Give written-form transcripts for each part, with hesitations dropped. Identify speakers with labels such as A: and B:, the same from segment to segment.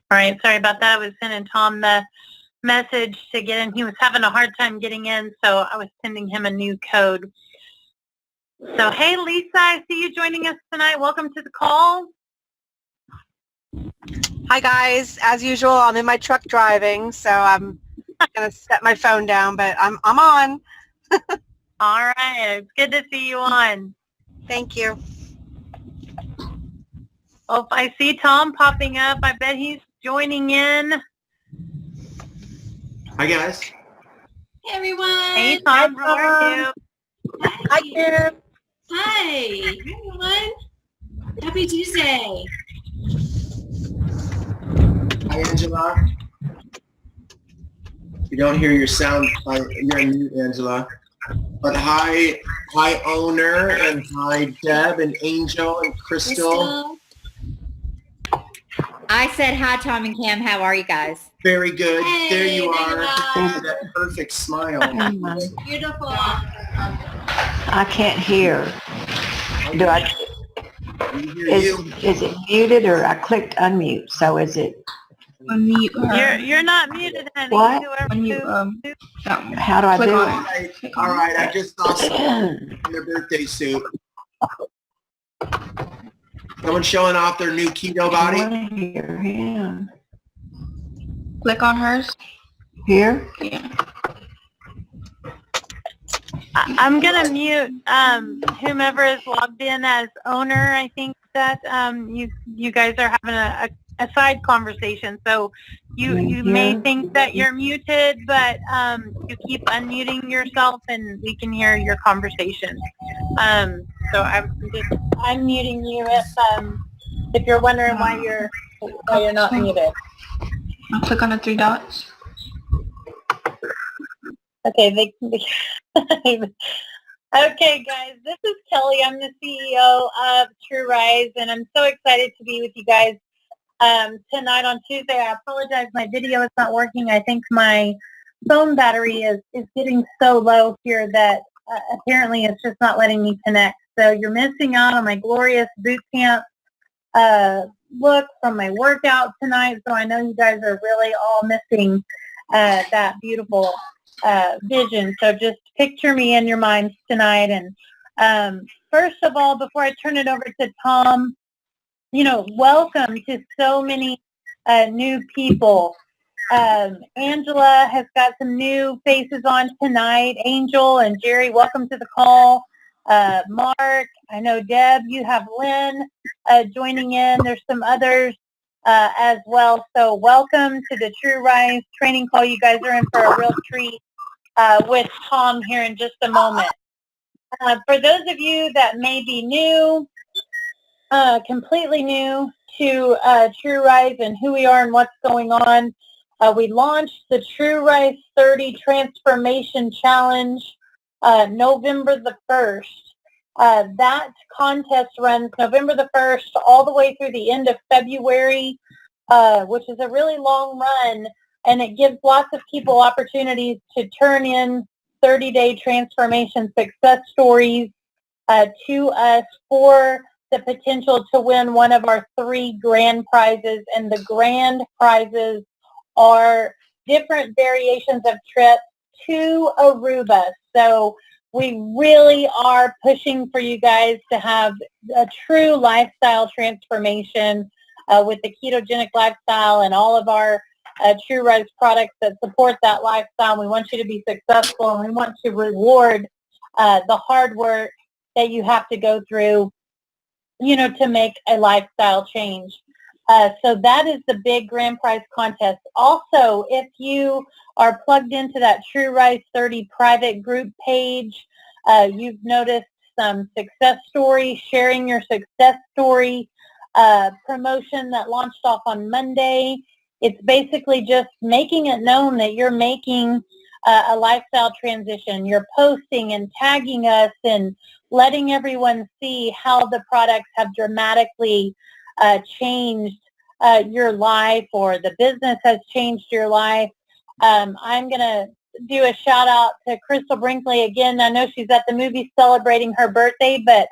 A: All right, sorry about that. I was sending Tom the message to get in. He was having a hard time getting in, so I was sending him a new code. So, hey, Lisa, I see you joining us tonight. Welcome to the call.
B: Hi, guys. As usual, I'm in my truck driving, so I'm going to set my phone down, but I'm on.
A: All right. It's good to see you on.
B: Thank you.
A: Oh, if I see Tom popping up, I bet he's joining in.
C: Hi, guys.
D: Hey, everyone.
A: Hey, Tom. How are you?
B: Hi, Kim.
D: Hi. Hi, everyone. Happy Tuesday.
C: Hi, Angela. You don't hear your sound. You're on mute, Angela. But hi, Owner, and hi, Deb, and Angel, and Crystal.
E: I said hi, Tom and Kim. How are you guys?
C: Very good.
D: Hey,
C: there you
D: there
C: are.
D: you are.
C: That perfect smile.
D: Beautiful.
F: I can't hear. Do I?
C: We hear you.
F: Is it muted or I clicked unmute? So is it?
D: Unmute.
A: You're not muted, honey.
F: What?
A: How
F: do I do
C: it? All right. I just saw someone in their birthday suit. Someone showing off their new keto body.
F: I want to hear him.
D: Click on hers.
F: Here?
D: Yeah.
A: I'm going to mute whomever is logged in as owner. I think that you guys are having a side conversation. So you may think that you're muted, but you keep unmuting yourself and we can hear your conversation. So I'm just unmuting you if you're wondering why you're not muted.
D: I'll click on the three dots.
A: Okay, okay, guys, this is Kelly. I'm the CEO of TruRise, and I'm so excited to be with you guys tonight on Tuesday. I apologize, my video is not working. I think my phone battery is getting so low here that apparently it's just not letting me connect. So you're missing out on my glorious boot camp look from my workout tonight. So I know you guys are really all missing that beautiful vision. So just picture me in your minds tonight. And first of all, before I turn it over to Tom, welcome to so many new people. Angela has got some new faces on tonight. Angel and Jerry, welcome to the call. Mark, I know Deb, you have Lynn joining in. There's some others as well. So welcome to the TruRise training call. You guys are in for a real treat with Tom here in just a moment. For those of you that may be new, completely new to TruRise and who we are and what's going on, we launched the TruRise 30 Transformation Challenge November the 1st. That contest runs November the 1st all the way through the end of February, which is a really long run, and it gives lots of people opportunities to turn in 30-day transformation success stories to us for the potential to win one of our 3 grand prizes. And the grand prizes are different variations of trips to Aruba. So we really are pushing for you guys to have a true lifestyle transformation with the ketogenic lifestyle and all of our TruRise products that support that lifestyle. We want you to be successful, and we want to reward the hard work that you have to go through, to make a lifestyle change. So that is the big grand prize contest. Also, if you are plugged into that TruRise 30 private group page, you've noticed some success stories, sharing your success story promotion that launched off on Monday. It's basically just making it known that you're making a lifestyle transition. You're posting and tagging us and letting everyone see how the products have dramatically changed your life, or the business has changed your life. I'm going to do a shout out to Crystal Brinkley again. I know she's at the movie celebrating her birthday, but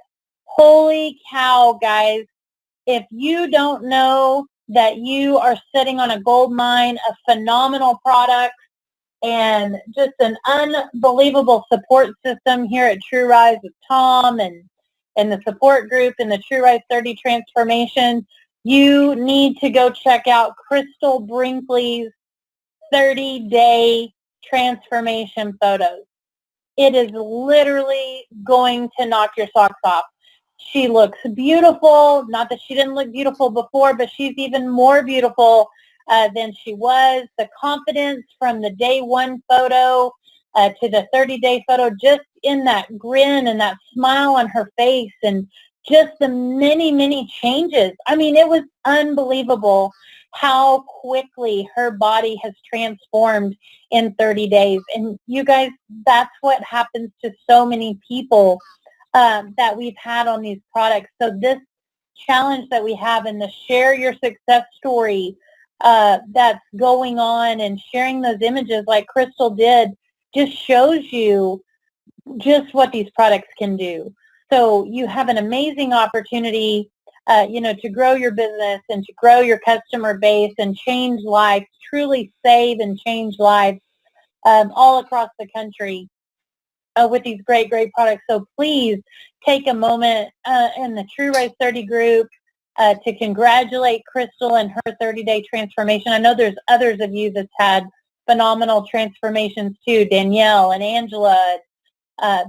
A: holy cow, guys, if you don't know that you are sitting on a gold mine of phenomenal products and just an unbelievable support system here at TruRise with Tom and the support group and the TruRise 30 transformation. You need to go check out Crystal Brinkley's 30-day transformation photos. It is literally going to knock your socks off. She looks beautiful. Not that she didn't look beautiful before, but she's even more beautiful than she was. The confidence from the day one photo to the 30-day photo, just in that grin and that smile on her face, and just the many, many changes. I mean, it was unbelievable how quickly her body has transformed in 30 days. And you guys, that's what happens to so many people that we've had on these products. So this challenge that we have in the Share Your Success Story that's going on, and sharing those images like Crystal did, just shows you just what these products can do. So you have an amazing opportunity, to grow your business and to grow your customer base and change lives, truly save and change lives all across the country with these great, great products. So please take a moment in the TruRise 30 group to congratulate Crystal and her 30-day transformation. I know there's others of you that's had phenomenal transformations too, Danielle and Angela.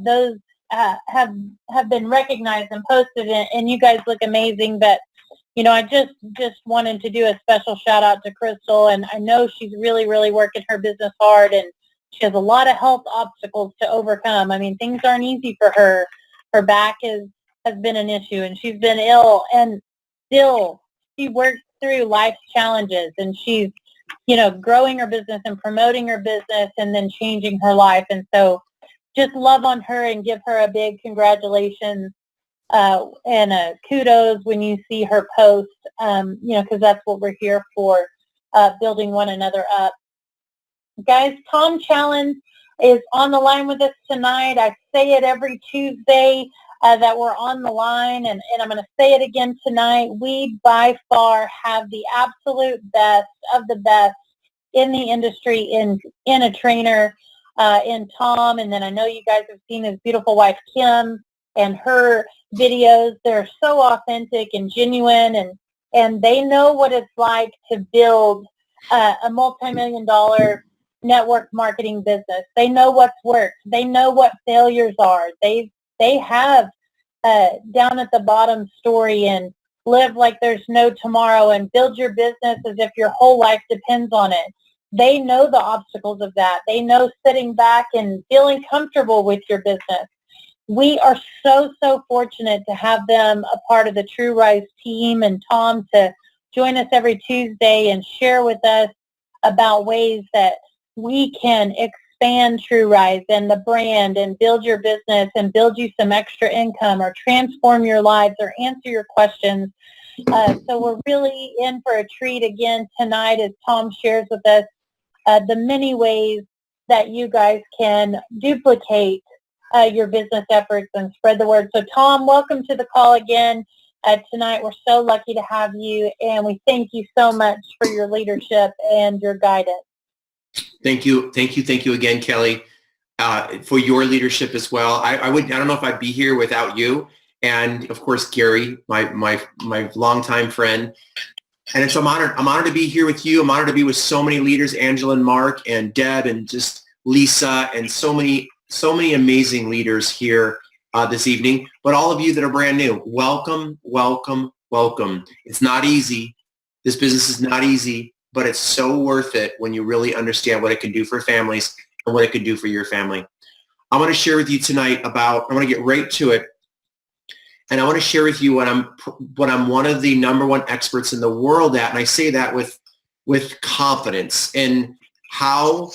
A: Those have been recognized and posted, and you guys look amazing. But I just wanted to do a special shout out to Crystal, and I know she's really, really working her business hard, and she has a lot of health obstacles to overcome. I mean, things aren't easy for her. Her back has been an issue, and she's been ill, and still she works through life's challenges, and she's growing her business and promoting her business and then changing her life. And so just love on her and give her a big congratulations and a kudos when you see her post, because that's what we're here for, building one another up. Guys, Tom Challan is on the line with us tonight. I say it every Tuesday that we're on the line, and I'm going to say it again tonight. We by far have the absolute best of the best in the industry in a trainer, in Tom. And then I know you guys have seen his beautiful wife, Kim, and her videos. They're so authentic and genuine, and they know what it's like to build a multi-million-dollar network marketing business. They know what's worked. They know what failures are. They have down at the bottom story, and live like there's no tomorrow, and build your business as if your whole life depends on it. They know the obstacles of that. They know sitting back and feeling comfortable with your business. We are so, so fortunate to have them a part of the TruRise team, and Tom to join us every Tuesday and share with us about ways that we can expand TruRise and the brand and build your business and build you some extra income or transform your lives or answer your questions. So we're really in for a treat again tonight as Tom shares with us the many ways that you guys can duplicate your business efforts and spread the word. So Tom, welcome to the call again tonight. We're so lucky to have you, and we thank you so much for your leadership and your guidance.
C: Thank you again, Kelly, for your leadership as well. I don't know if I'd be here without you, and of course Gary, my longtime friend. And I'm honored to be here with you. I'm honored to be with so many leaders, Angela and Mark and Deb and just Lisa, and so many amazing leaders here this evening. But all of you that are brand new, welcome, welcome, welcome. It's not easy. This business is not easy, but it's so worth it when you really understand what it can do for families and what it can do for your family. I want to share with you tonight I want to get right to it. And I want to share with you what I'm one of the number one experts in the world at. And I say that with confidence. And how,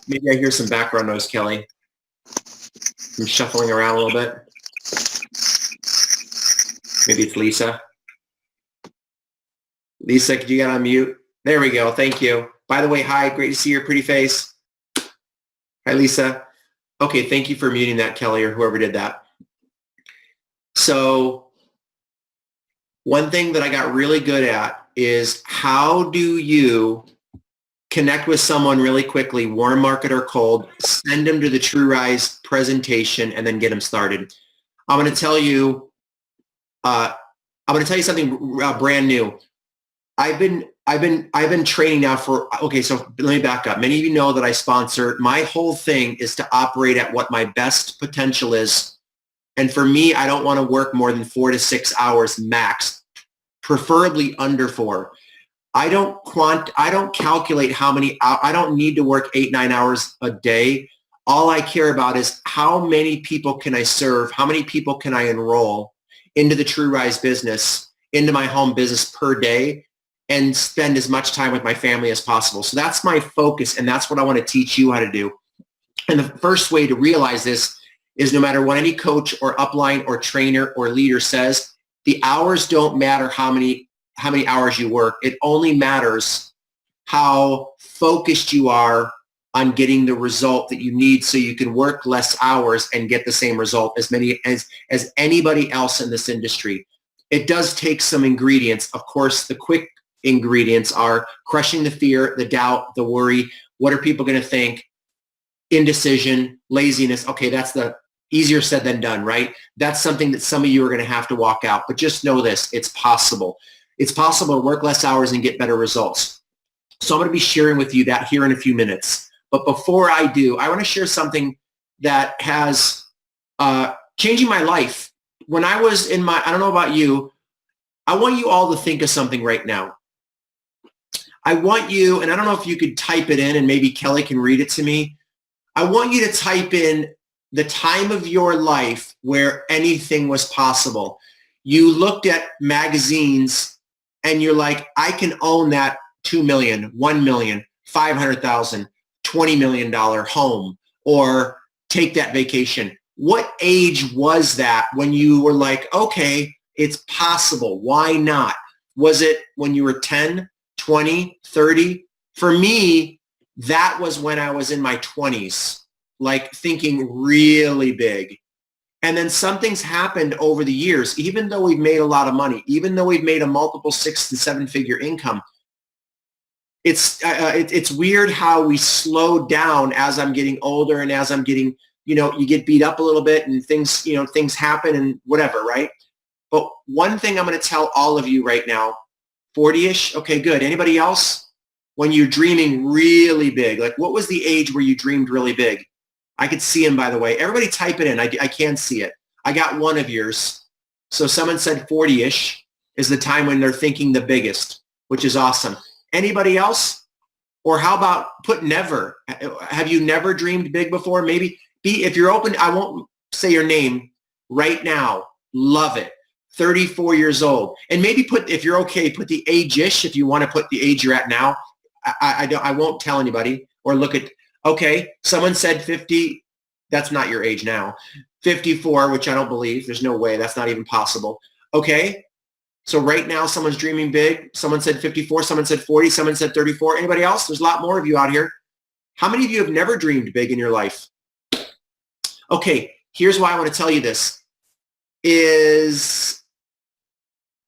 C: maybe I hear some background noise, Kelly. I'm shuffling around a little bit. Maybe it's Lisa. Lisa, could you get on mute? There we go. Thank you. By the way, hi. Great to see your pretty face. Hi, Lisa. Okay, thank you for muting that, Kelly, or whoever did that. So one thing that I got really good at is how do you connect with someone really quickly, warm market or cold, send them to the TruRise presentation, and then get them started. I'm going to tell you something brand new. I've been training now for, okay, so let me back up. Many of you know that I sponsor. My whole thing is to operate at what my best potential is. And for me, I don't want to work more than 4 to 6 hours max, preferably under 4. I don't calculate how many, I don't need to work 8, 9 hours a day. All I care about is how many people can I serve? How many people can I enroll into the TruRise business, into my home business per day, and spend as much time with my family as possible. So that's my focus, and that's what I want to teach you how to do. And the first way to realize this is no matter what any coach or upline or trainer or leader says, the hours don't matter how many hours you work. It only matters how focused you are on getting the result that you need so you can work less hours and get the same result as anybody else in this industry. It does take some ingredients. Of course, the quick ingredients are crushing the fear, the doubt, the worry. What are people going to think? Indecision, laziness. Okay, that's the easier said than done, right? That's something that some of you are going to have to walk out. But just know this, it's possible. It's possible to work less hours and get better results. So I'm going to be sharing with you that here in a few minutes. But before I do, I want to share something that has changing my life. When I was in my, I don't know about you, I want you all to think of something right now. I want you, and I don't know if you could type it in and maybe Kelly can read it to me. I want you to type in the time of your life where anything was possible. You looked at magazines and you're like, I can own that $2 million, $1 million, $500,000, $20 million home, or take that vacation. What age was that when you were like, okay, it's possible. Why not? Was it when you were 10, 20, 30? For me, that was when I was in my 20s, like thinking really big. And then something's happened over the years, even though we've made a lot of money, even though we've made a multiple 6 to 7-figure income. It's weird how we slow down as I'm getting older and as I'm getting, you get beat up a little bit and things happen and whatever, right? But one thing I'm going to tell all of you right now, 40-ish, okay, good. Anybody else? When you're dreaming really big, like what was the age where you dreamed really big? I could see him, by the way. Everybody type it in. I can see it. I got one of yours. So someone said 40-ish is the time when they're thinking the biggest, which is awesome. Anybody else? Or how about put never? Have you never dreamed big before? Maybe if you're open, I won't say your name right now. Love it. 34 years old. And maybe put, if you're okay, put the age-ish if you want to put the age you're at now. I won't tell anybody or look at, okay, someone said 50. That's not your age now. 54, which I don't believe. There's no way. That's not even possible. Okay. So right now, someone's dreaming big. Someone said 54. Someone said 40. Someone said 34. Anybody else? There's a lot more of you out here. How many of you have never dreamed big in your life? Okay. Here's why I want to tell you this is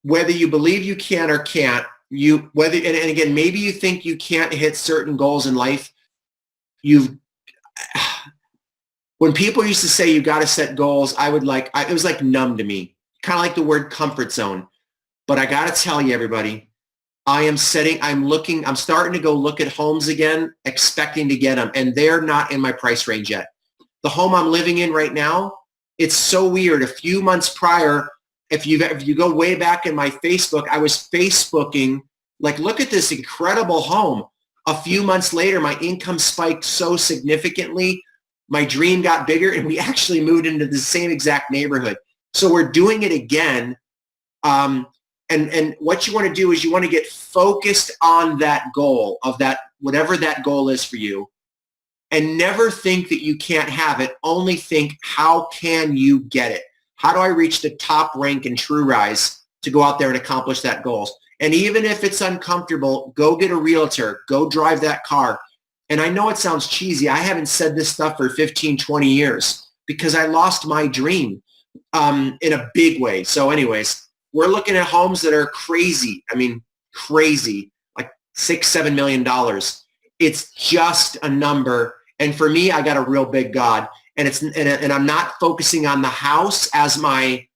C: whether you believe you can or can't, and again, maybe you think you can't hit certain goals in life. When people used to say you got to set goals, it was like numb to me, kind of like the word comfort zone. But I got to tell you, everybody, I'm starting to go look at homes again, expecting to get them, and they're not in my price range yet. The home I'm living in right now, it's so weird. A few months prior, if you go way back in my Facebook, I was Facebooking, like, look at this incredible home. A few months later, my income spiked so significantly. My dream got bigger, and we actually moved into the same exact neighborhood. So we're doing it again. And what you want to do is you want to get focused on that goal of that, whatever that goal is for you, and never think that you can't have it. Only think, how can you get it? How do I reach the top rank in TruRise to go out there and accomplish that goal? And even if it's uncomfortable, go get a realtor, go drive that car. And I know it sounds cheesy. I haven't said this stuff for 15, 20 years because I lost my dream in a big way. So anyways, we're looking at homes that are crazy. I mean, crazy, like $6-7 million. It's just a number. And for me, I got a real big God. And I'm not focusing on the house as my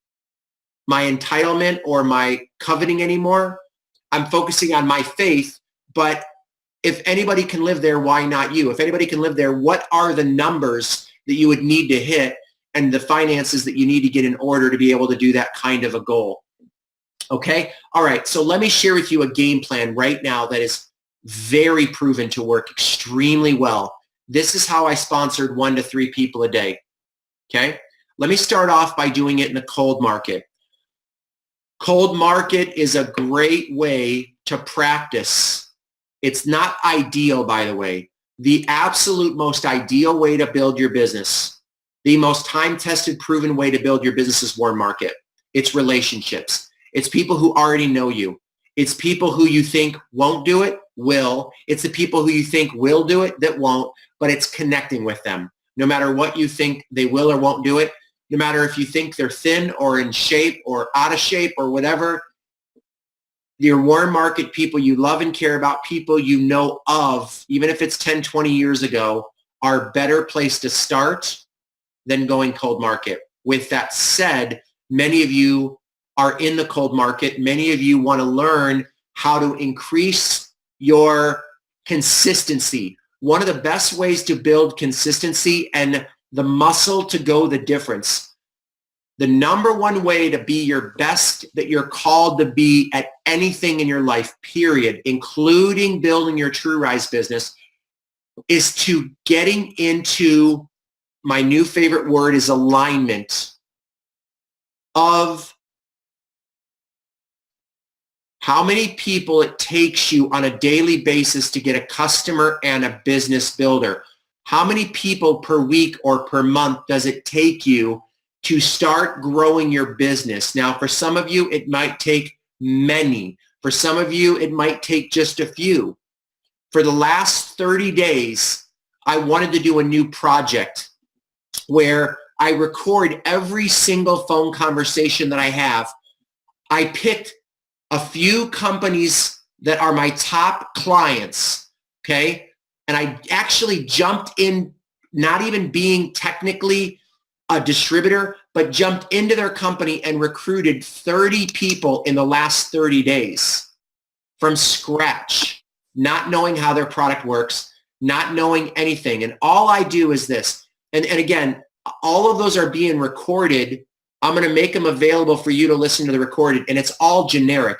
C: entitlement or my coveting anymore. I'm focusing on my faith. But if anybody can live there, why not you? If anybody can live there, what are the numbers that you would need to hit and the finances that you need to get in order to be able to do that kind of a goal? Okay? All right. So let me share with you a game plan right now that is very proven to work extremely well. This is how I sponsored 1 to 3 people a day. Okay? Let me start off by doing it in the cold market. Cold market is a great way to practice. It's not ideal, by the way. The absolute most ideal way to build your business, the most time-tested, proven way to build your business is warm market. It's relationships. It's people who already know you. It's people who you think won't do it, will. It's the people who you think will do it that won't, but it's connecting with them. No matter what you think they will or won't do it, no matter if you think they're thin or in shape or out of shape or whatever, your warm market people you love and care about, people you know of, even if it's 10, 20 years ago, are a better place to start than going cold market. With that said, many of you are in the cold market. Many of you want to learn how to increase your consistency. One of the best ways to build consistency and the muscle to go the difference. The number one way to be your best that you're called to be at anything in your life, period, including building your TruRise business, is to getting into, my new favorite word is alignment of how many people it takes you on a daily basis to get a customer and a business builder. How many people per week or per month does it take you to start growing your business? Now, for some of you, it might take many. For some of you, it might take just a few. For the last 30 days, I wanted to do a new project where I record every single phone conversation that I have. I picked a few companies that are my top clients, okay? And I actually jumped in, not even being technically a distributor, but jumped into their company and recruited 30 people in the last 30 days from scratch, not knowing how their product works, not knowing anything. And all I do is this. And again, all of those are being recorded. I'm going to make them available for you to listen to the recorded, and it's all generic.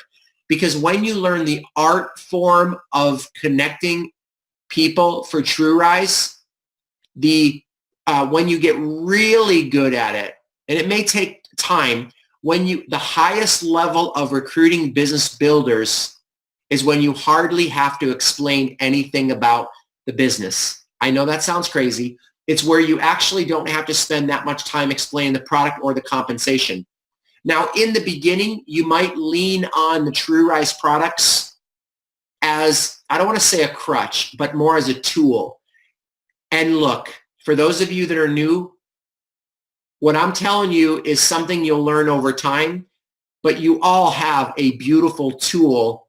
C: Because when you learn the art form of connecting people for TruRise, when you get really good at it, and it may take time, the highest level of recruiting business builders is when you hardly have to explain anything about the business. I know that sounds crazy. It's where you actually don't have to spend that much time explaining the product or the compensation. Now, in the beginning, you might lean on the TruRise products as, I don't want to say a crutch, but more as a tool. And look, for those of you that are new, what I'm telling you is something you'll learn over time, but you all have a beautiful tool.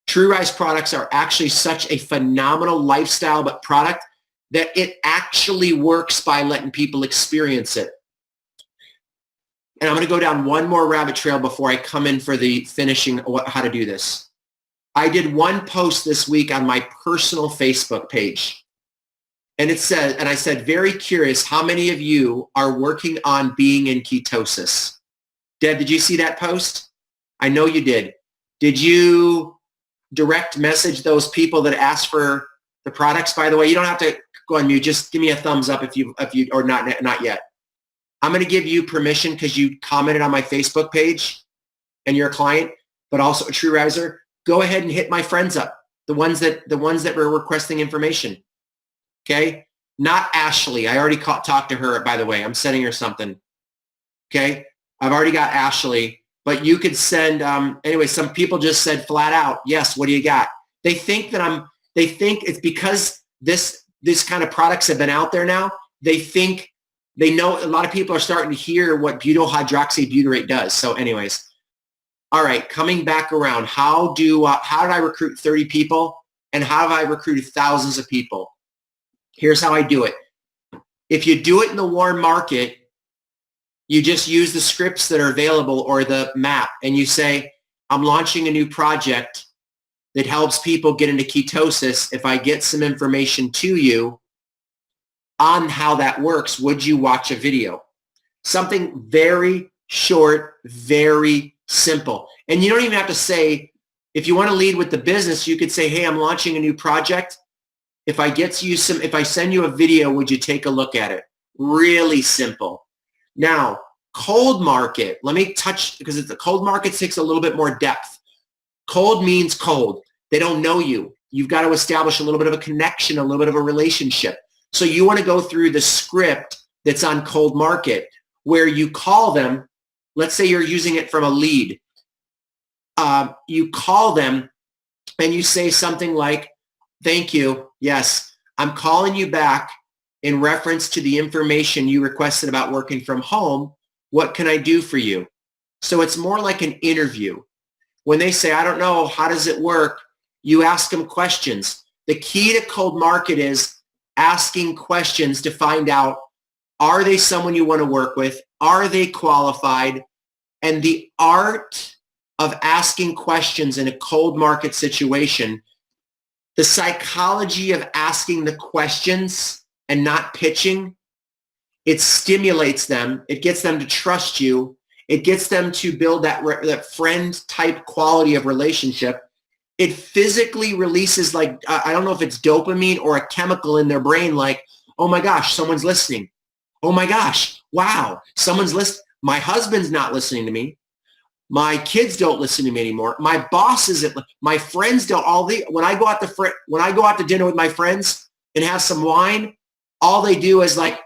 C: TruRise products are actually such a phenomenal lifestyle but product that it actually works by letting people experience it. And I'm going to go down one more rabbit trail before I come in for the finishing how to do this. I did one post this week on my personal Facebook page. And it said, and I said, very curious, how many of you are working on being in ketosis? Deb, did you see that post? I know you did. Did you direct message those people that asked for the products? By the way, you don't have to go on mute. Just give me a thumbs up if you or not yet. I'm going to give you permission because you commented on my Facebook page and you're a client, but also a TruRiser. Go ahead and hit my friends up, the ones that were requesting information. Okay, not Ashley. I already talked to her. By the way, I'm sending her something. Okay, I've already got Ashley, but you could send. Anyway, some people just said flat out, yes. What do you got? They think it's because this kind of products have been out there now. They know a lot of people are starting to hear what butyl hydroxybutyrate does. So anyways, All right, coming back around, how did I recruit 30 people and how have I recruited thousands of people? Here's how I do it. If you do it in the warm market, you just use the scripts that are available or the map and you say, I'm launching a new project that helps people get into ketosis. If I get some information to you on how that works, would you watch a video? Something very short, very simple. And you don't even have to say, if you want to lead with the business, you could say, hey, I'm launching a new project. If I send you a video, would you take a look at it? Really simple. Now, cold market, let me touch, because the cold market takes a little bit more depth. Cold means cold. They don't know you. You've got to establish a little bit of a connection, a little bit of a relationship. So you want to go through the script that's on cold market where you call them. Let's say you're using it from a lead. You call them and you say something like, thank you. Yes, I'm calling you back in reference to the information you requested about working from home. What can I do for you? So it's more like an interview. When they say, I don't know, how does it work? You ask them questions. The key to cold market is asking questions to find out, are they someone you want to work with? Are they qualified? And the art of asking questions in a cold market situation, the psychology of asking the questions and not pitching, it stimulates them. It gets them to trust you. It gets them to build that friend type quality of relationship. It physically releases, like, I don't know if it's dopamine or a chemical in their brain, like, oh my gosh, someone's listening. Oh my gosh, wow, someone's listening. My husband's not listening to me. My kids don't listen to me anymore. My boss isn't. My friends don't. When I go out to dinner with my friends and have some wine, all they do is like,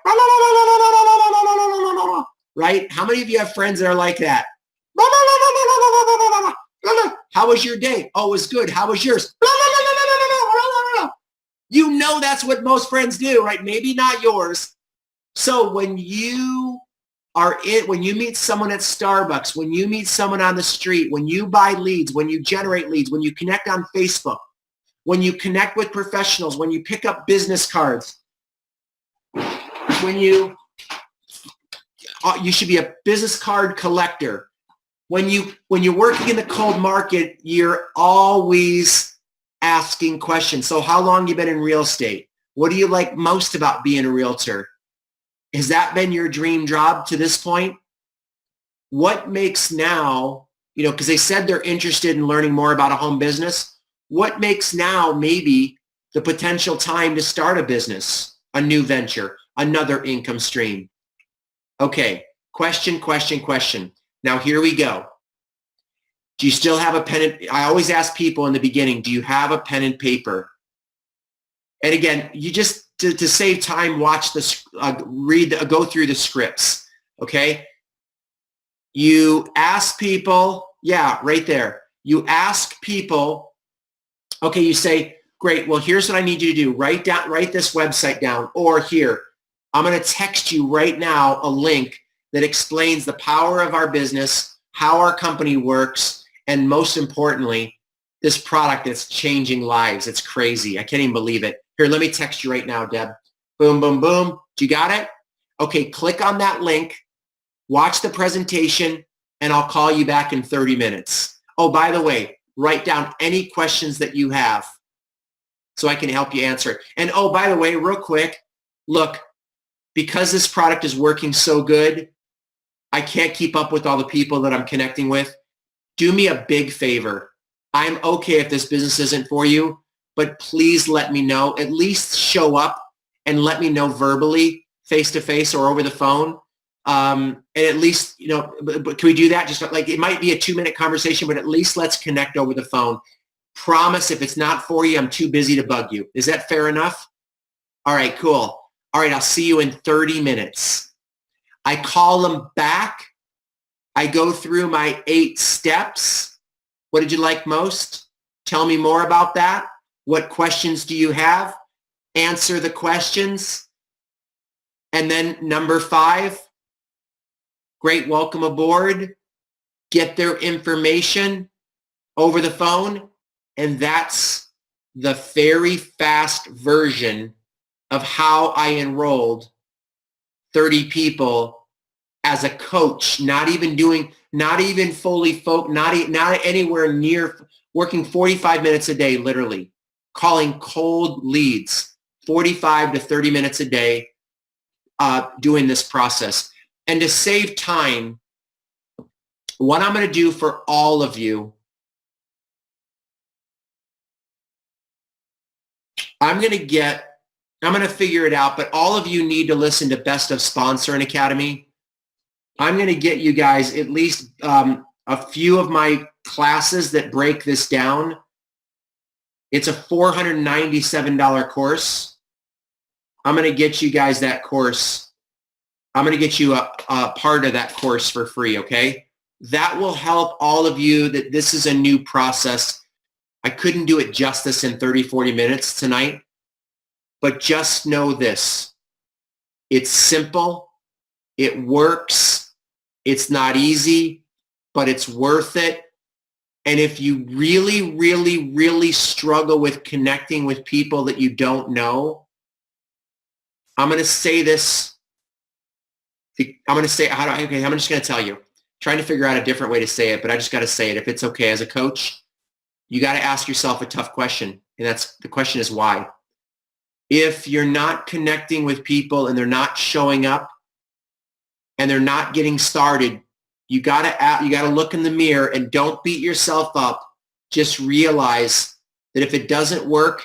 C: right? How many of you have friends that are like that? How was your day? Oh, it was good. How was yours? You know that's what most friends do, right? Maybe not yours. So when you meet someone at Starbucks, when you meet someone on the street, when you buy leads, when you generate leads, when you connect on Facebook, when you connect with professionals, when you pick up business cards, when you should be a business card collector. When you're working in the cold market, you're always asking questions. So how long have you been in real estate? What do you like most about being a realtor? Has that been your dream job to this point? What makes now, because they said they're interested in learning more about a home business. What makes now maybe the potential time to start a business, a new venture, another income stream? Okay, question. Now here we go. Do you still have a pen? I always ask people in the beginning, do you have a pen and paper? And again, you just, to save time, watch this, go through the scripts, okay? You ask people, yeah, right there. You ask people, okay, you say, great, well, here's what I need you to do. Write this website down, or here, I'm going to text you right now a link that explains the power of our business, how our company works, and most importantly, this product that's changing lives. It's crazy. I can't even believe it. Here, let me text you right now, Deb. Boom, boom, boom. Do you got it? Okay, click on that link, watch the presentation, and I'll call you back in 30 minutes. Oh, by the way, write down any questions that you have so I can help you answer it. And oh, by the way, real quick, look, because this product is working so good, I can't keep up with all the people that I'm connecting with. Do me a big favor. I'm okay if this business isn't for you, but please let me know. At least show up and let me know verbally, face-to-face or over the phone. And at least, but can we do that? Just like, it might be a 2-minute conversation, but at least let's connect over the phone. Promise if it's not for you, I'm too busy to bug you. Is that fair enough? All right, cool. All right, I'll see you in 30 minutes. I call them back. I go through my 8 steps. What did you like most? Tell me more about that. What questions do you have? Answer the questions. And then number 5, great, welcome aboard. get their information over the phone, and that's the very fast version of how I enrolled 30 people as a coach, not even fully not anywhere near, working 45 minutes a day, literally, calling cold leads, 45 to 30 minutes a day, doing this process. And to save time, what I'm going to do for all of you, I'm going to figure it out, but all of you need to listen to Best of Sponsor and Academy. I'm going to get you guys at least a few of my classes that break this down. It's a $497 course. I'm going to get you guys that course. I'm going to get you a part of that course for free, okay? That will help all of you that this is a new process. I couldn't do it justice in 30, 40 minutes tonight, but just know this. It's simple. It works. It's not easy, but it's worth it. And if you really, really, really struggle with connecting with people that you don't know, I'm going to say this. I'm just going to tell you. Trying to figure out a different way to say it, but I just got to say it. If it's okay as a coach, you got to ask yourself a tough question. And the question is why? If you're not connecting with people and they're not showing up and they're not getting started, you got to look in the mirror and don't beat yourself up. Just realize that if it doesn't work,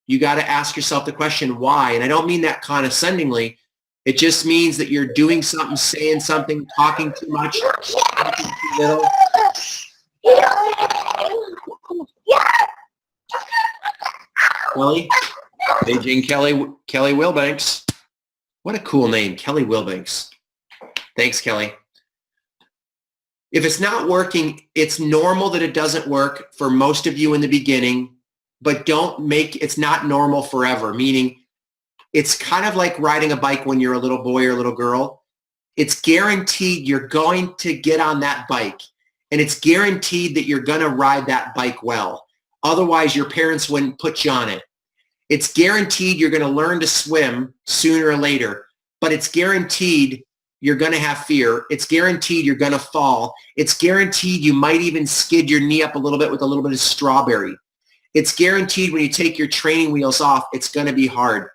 C: you got to ask yourself the question, why? And I don't mean that condescendingly. It just means that you're doing something, saying something, talking too much, talking too little. Kelly? Paging Kelly Wilbanks. What a cool name, Kelly Wilbanks. Thanks, Kelly. If it's not working, it's normal that it doesn't work for most of you in the beginning, but it's not normal forever, meaning it's kind of like riding a bike when you're a little boy or a little girl. It's guaranteed you're going to get on that bike, and it's guaranteed that you're going to ride that bike well. Otherwise, your parents wouldn't put you on it. It's guaranteed you're going to learn to swim sooner or later, but it's guaranteed you're going to have fear. It's guaranteed you're going to fall. It's guaranteed you might even skid your knee up a little bit with a little bit of strawberry. It's guaranteed when you take your training wheels off, it's going to be hard.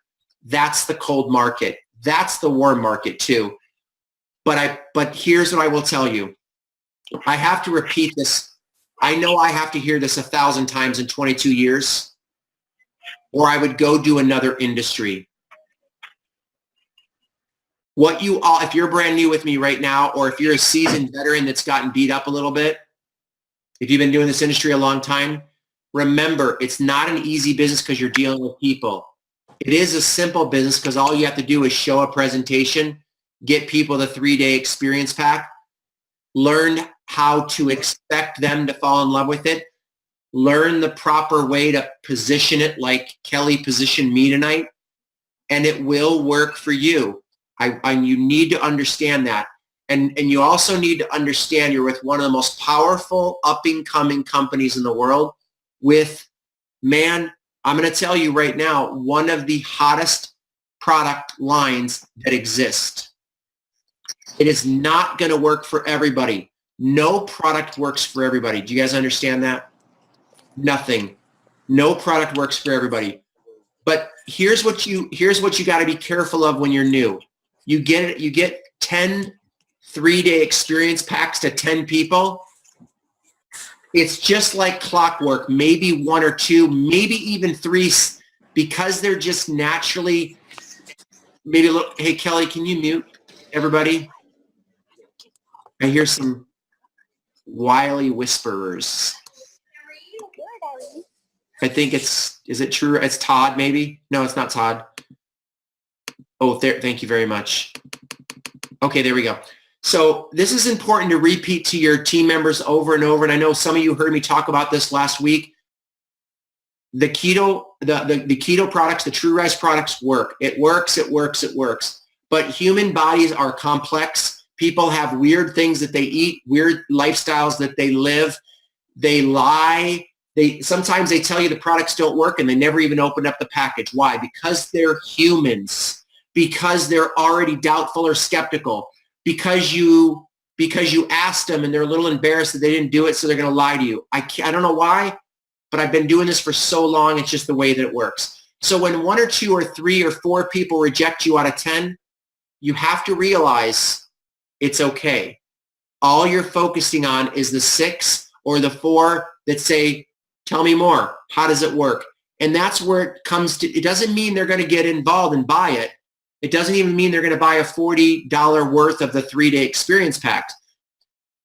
C: That's the cold market. That's the warm market too. But here's what I will tell you. I have to repeat this. I know I have to hear this 1,000 times in 22 years, or I would go do another industry. If you're brand new with me right now, or if you're a seasoned veteran that's gotten beat up a little bit, if you've been doing this industry a long time, remember, it's not an easy business because you're dealing with people. It is a simple business because all you have to do is show a presentation, get people the 3-day experience pack, learn how to expect them to fall in love with it, learn the proper way to position it like Kelly positioned me tonight, and it will work for you. You need to understand that. And you also need to understand you're with one of the most powerful up-and-coming companies in the world with, man, I'm going to tell you right now, one of the hottest product lines that exist. It is not going to work for everybody. No product works for everybody. Do you guys understand that? Nothing. No product works for everybody. But here's what you got to be careful of when you're new. You get 10 3-day experience packs to 10 people. It's just like clockwork, maybe 1 or 2, maybe even 3, because they're just naturally, maybe look, hey, Kelly, can you mute everybody? I hear some wily whisperers. I think is it true? It's Todd, maybe? No, it's not Todd. Oh, thank you very much. Okay, there we go. So this is important to repeat to your team members over and over. And I know some of you heard me talk about this last week. The keto products, the TruRise products work. It works. But human bodies are complex. People have weird things that they eat, weird lifestyles that they live. They lie. Sometimes they tell you the products don't work and they never even open up the package. Why? Because they're humans. Because they're already doubtful or skeptical. Because you asked them and they're a little embarrassed that they didn't do it, so they're going to lie to you. I don't know why, but I've been doing this for so long. It's just the way that it works. So when 1 or 2 or 3 or 4 people reject you out of 10, you have to realize it's okay. All you're focusing on is the 6 or the 4 that say, tell me more. How does it work? And that's where it comes to. It doesn't mean they're going to get involved and buy it. It doesn't even mean they're going to buy a $40 worth of the 3-day experience pack.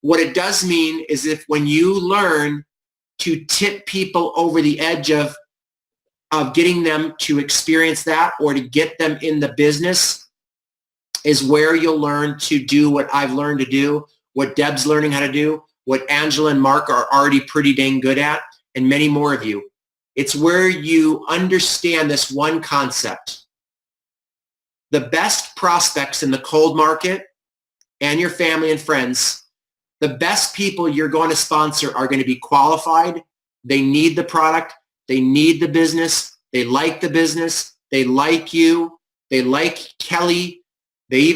C: What it does mean is if when you learn to tip people over the edge of getting them to experience that or to get them in the business is where you'll learn to do what I've learned to do, what Deb's learning how to do, what Angela and Mark are already pretty dang good at, and many more of you. It's where you understand this one concept. The best prospects in the cold market and your family and friends, the best people you're going to sponsor are going to be qualified. They need the product. They need the business. They like the business. They like you. They like Kelly. They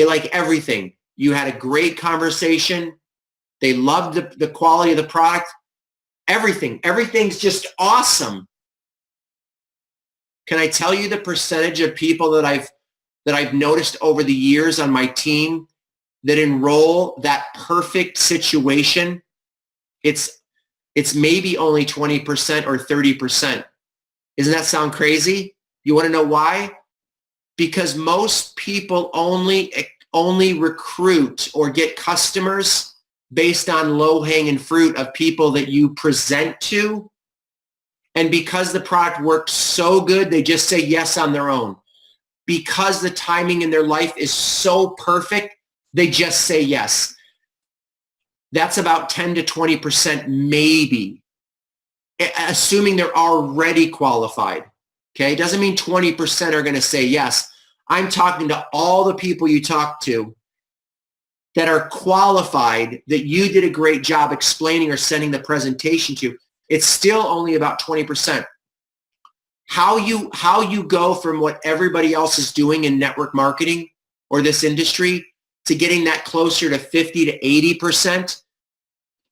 C: like everything. You had a great conversation. They loved the quality of the product. Everything's just awesome. Can I tell you the percentage of people that I've noticed over the years on my team that enroll that perfect situation? It's maybe only 20% or 30%. Doesn't that sound crazy? You want to know why? Because most people only recruit or get customers based on low-hanging fruit of people that you present to. And because the product works so good, they just say yes on their own. Because the timing in their life is so perfect, they just say yes. That's about 10 to 20% maybe, assuming they're already qualified. Okay, it doesn't mean 20% are going to say yes. I'm talking to all the people you talk to that are qualified, that you did a great job explaining or sending the presentation to. It's still only about 20%. How you go from what everybody else is doing in network marketing or this industry to getting that closer to 50 to 80%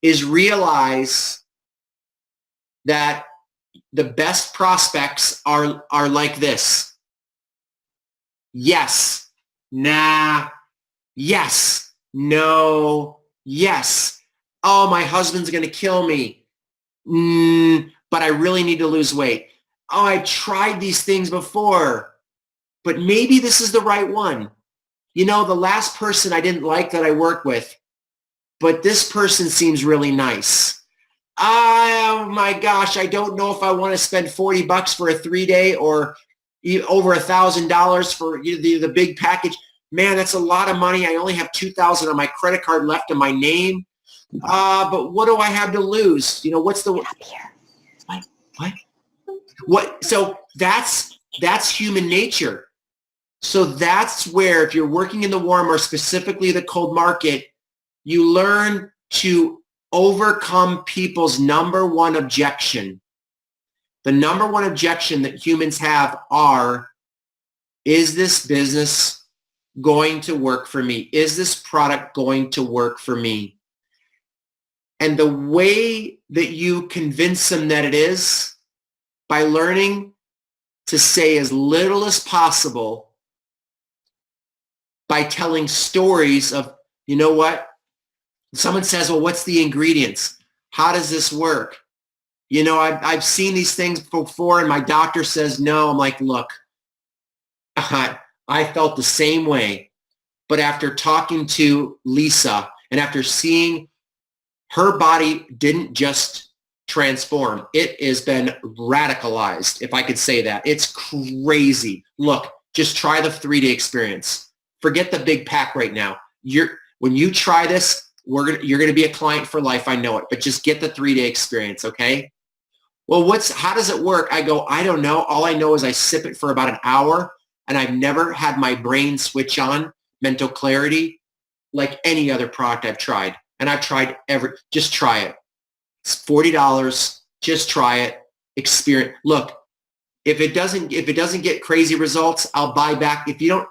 C: is realize that the best prospects are like this. Yes, nah, yes, no, yes. Oh, my husband's going to kill me. But I really need to lose weight. Oh, I tried these things before, but maybe this is the right one. You know, the last person I didn't like that I worked with, but this person seems really nice. Oh my gosh, I don't know if I want to spend $40 for a 3-day or over $1,000 for the big package. Man, that's a lot of money. I only have $2,000 on my credit card left in my name. But what do I have to lose? You know, what's the what? So that's human nature. So that's where, if you're working in the warm or specifically the cold market, you learn to overcome people's number one objection. The number one objection that humans have are, is this business going to work for me? Is this product going to work for me? And the way that you convince them that it is, by learning to say as little as possible, by telling stories of, you know what? Someone says, well, what's the ingredients? How does this work? You know, I've seen these things before and my doctor says no. I'm like, look, I felt the same way. But after talking to Lisa and after seeing her body didn't just transform, it has been radicalized, if I could say that. It's crazy. Look, just try the 3-day experience. Forget the big pack right now. When you try this, you're gonna be a client for life. I know it, but just get the 3-day experience, okay? Well, how does it work? I go, I don't know. All I know is I sip it for about an hour, and I've never had my brain switch on, mental clarity. like any other product I've tried. And I've tried just try it. It's $40. Just try it. Experience. Look, if it doesn't get crazy results, I'll buy back. If you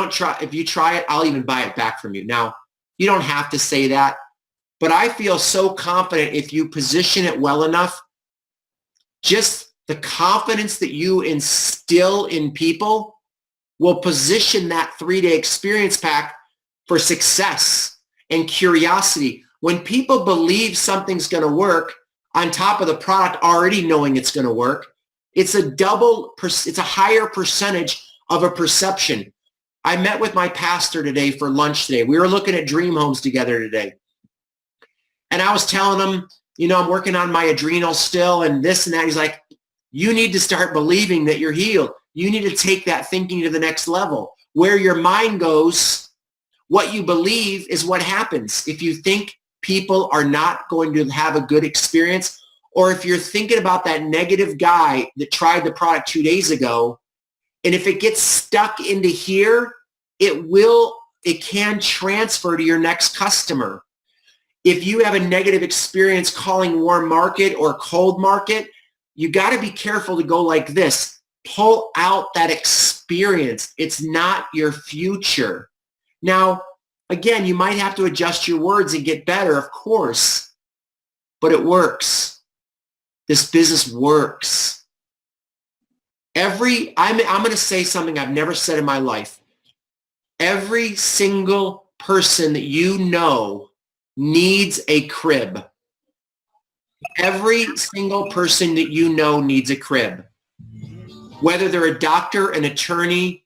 C: try it, I'll even buy it back from you. Now, you don't have to say that, but I feel so confident if you position it well enough, just the confidence that you instill in people will position that 3-day experience pack for success and curiosity. When people believe something's going to work on top of the product already knowing it's going to work, it's a higher percentage of a perception. I met with my pastor today for lunch today. We were looking at dream homes together today. And I was telling him, I'm working on my adrenals still and this and that. He's like, you need to start believing that you're healed. You need to take that thinking to the next level. Where your mind goes, what you believe is what happens. If you think people are not going to have a good experience, or if you're thinking about that negative guy that tried the product 2 days ago, and if it gets stuck into here, it can transfer to your next customer. If you have a negative experience calling warm market or cold market, you got to be careful to go like this. Pull out that experience. It's not your future. Now, again, you might have to adjust your words and get better, of course, but it works. This business works. I'm going to say something I've never said in my life. Every single person that you know needs a crib. Every single person that you know needs a crib. Whether they're a doctor, an attorney,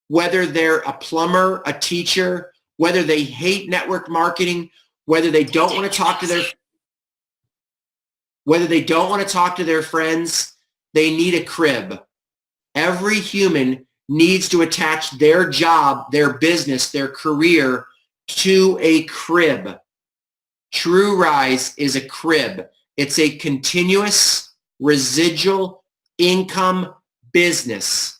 C: whether they're a plumber, a teacher, whether they hate network marketing, whether they don't want to talk to their friends, they need a crib. Every human needs to attach their job, their business, their career to a crib. TruRise is a crib. It's a continuous residual income business.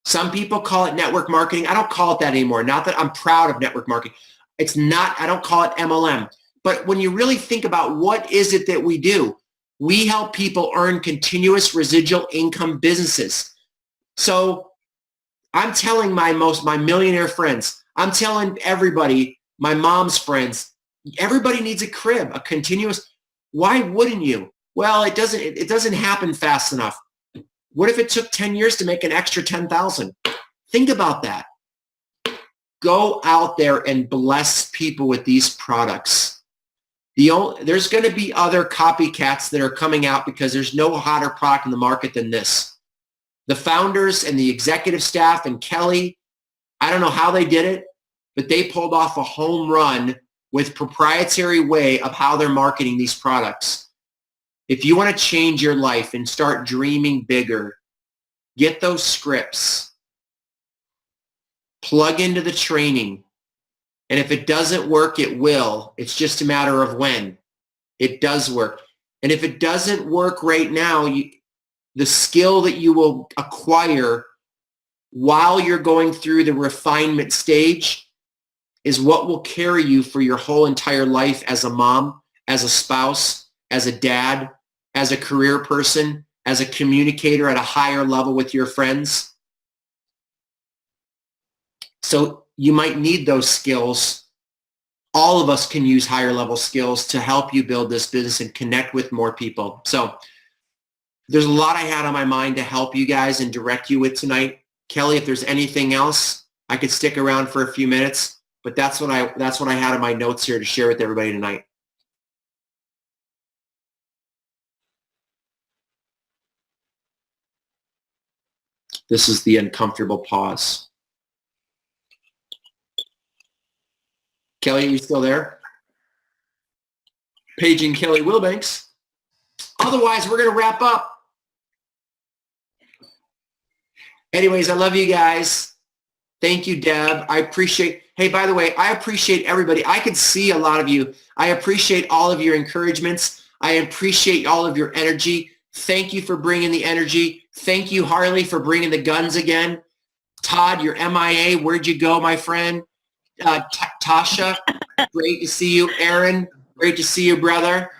C: Some people call it network marketing. I don't call it that anymore. Not that I'm proud of network marketing. I don't call it MLM. But when you really think about what is it that we do, we help people earn continuous residual income businesses. So I'm telling my millionaire friends, I'm telling everybody, my mom's friends, everybody needs a crib, a continuous. Why wouldn't you? Well, it doesn't happen fast enough. What if it took 10 years to make an extra 10,000? Think about that. Go out there and bless people with these products. There's going to be other copycats that are coming out because there's no hotter product in the market than this. The founders and the executive staff and Kelly, I don't know how they did it, but they pulled off a home run with proprietary way of how they're marketing these products. If you want to change your life and start dreaming bigger, get those scripts, plug into the training, and if it doesn't work, it will. It's just a matter of when. It does work. And if it doesn't work right now, the skill that you will acquire while you're going through the refinement stage is what will carry you for your whole entire life as a mom, as a spouse, as a dad, as a career person, as a communicator at a higher level with your friends. So you might need those skills. All of us can use higher level skills to help you build this business and connect with more people. So there's a lot I had on my mind to help you guys and direct you with tonight. Kelly, if there's anything else, I could stick around for a few minutes, but that's what I had in my notes here to share with everybody tonight. This is the uncomfortable pause. Kelly, are you still there? Paging Kelly Wilbanks. Otherwise, we're going to wrap up. Anyways, I love you guys. Thank you, Deb. I appreciate, hey, by the way, I appreciate everybody. I could see a lot of you. I appreciate all of your encouragements. I appreciate all of your energy. Thank you for bringing the energy. Thank you, Harley, for bringing the guns again. Todd, your MIA, where'd you go, my friend? Tasha, great to see you. Aaron, great to see you, brother.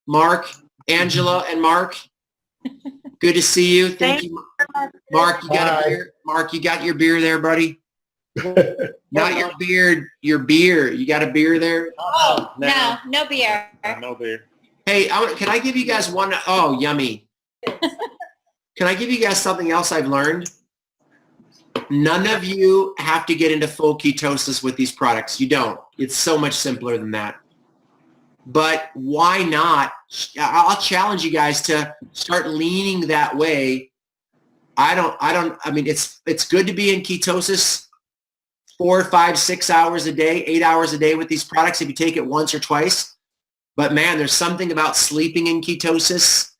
C: Mark, Angela, and Mark, good to see you. Thank you. Mark, you got a beer? Mark, you got your beer there, buddy? Not your beard, your beer. You got a beer there?
E: Oh, no beer.
G: No beer.
C: Hey, can I give you guys one? Oh, yummy. Can I give you guys something else I've learned? None of you have to get into full ketosis with these products. You don't. It's so much simpler than that. But why not? I'll challenge you guys to start leaning that way. I mean, it's good to be in ketosis 4, 5, 6 hours a day, 8 hours a day with these products if you take it once or twice. But man, there's something about sleeping in ketosis,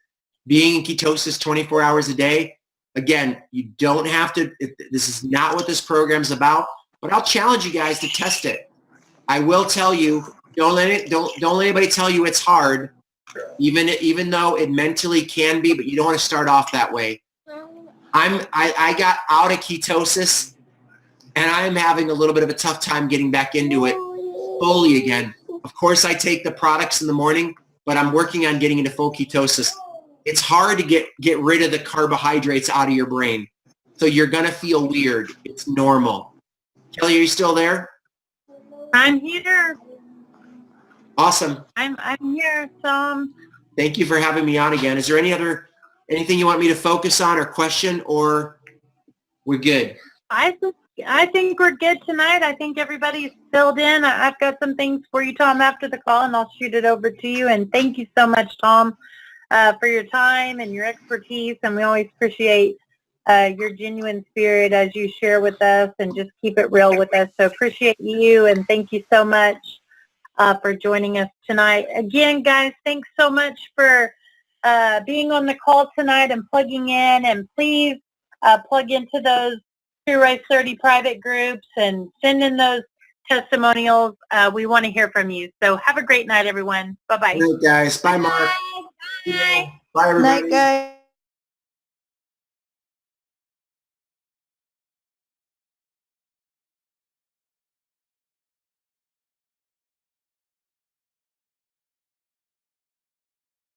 C: being in ketosis 24 hours a day. Again, you don't have to, this is not what this program's about, but I'll challenge you guys to test it. I will tell you, don't let anybody tell you it's hard, even though it mentally can be, but you don't want to start off that way. I got out of ketosis and I'm having a little bit of a tough time getting back into it fully again. Of course, I take the products in the morning, but I'm working on getting into full ketosis. It's hard to get rid of the carbohydrates out of your brain. So you're going to feel weird. It's normal. Kelly, are you still there?
A: I'm here.
C: Awesome.
A: I'm here, Tom.
C: Thank you for having me on again. Is there anything you want me to focus on or question, or we're good?
A: I think we're good tonight. I think everybody's filled in. I've got some things for you, Tom, after the call, and I'll shoot it over to you. And thank you so much, Tom, for your time and your expertise. And we always appreciate your genuine spirit as you share with us and just keep it real with us. So appreciate you, and thank you so much for joining us tonight. Again, guys, thanks so much for being on the call tonight and plugging in. And please plug into those TruRise 30 private groups and send in those testimonials. We want to hear from you. So have a great night, everyone. Bye-bye.
C: Good night, guys. Bye, Mark.
E: Bye.
C: Bye, everybody.
B: Night, guys.